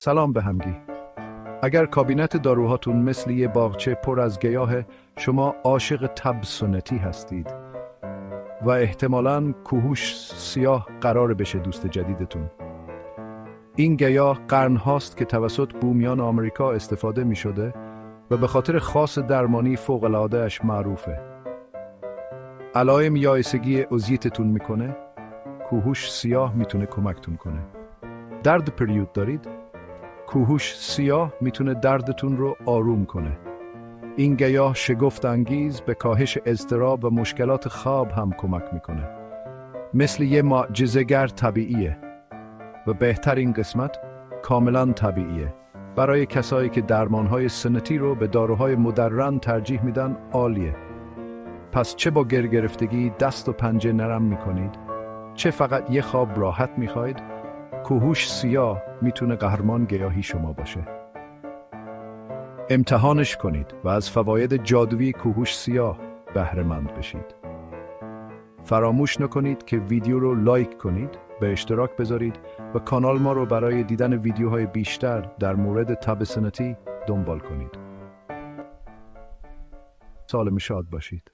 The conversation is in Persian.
سلام به همگی. اگر کابینت داروهاتون مثل یه باغچه پر از گیاه، شما عاشق تب سنتی هستید و احتمالاً کوهوش سیاه قرار بشه دوست جدیدتون. این گیاه قرنهاست که توسط بومیان آمریکا استفاده می شده و به خاطر خاص درمانی فوق‌العاده‌اش معروفه. علائم یائسگی عضویتون میکنه، کوهوش سیاه میتونه کمکتون کنه. درد پریود دارید؟ کوهوش سیاه میتونه دردتون رو آروم کنه. این گیاه شگفت انگیز به کاهش اضطراب و مشکلات خواب هم کمک میکنه. مثل یه معجزه‌گر طبیعیه و بهترین قسمت کاملا طبیعیه. برای کسایی که درمانهای سنتی رو به داروهای مدرن ترجیح میدن عالیه. پس چه با گرفتگی دست و پنجه نرم میکنید، چه فقط یه خواب راحت میخواید، کوهوش سیاه میتونه قهرمان گیاهی شما باشه. امتحانش کنید و از فواید جادویی کوهوش سیاه بهره مند بشید. فراموش نکنید که ویدیو رو لایک کنید، به اشتراک بذارید و کانال ما رو برای دیدن ویدیوهای بیشتر در مورد تب سنتی دنبال کنید. سالم شاد باشید.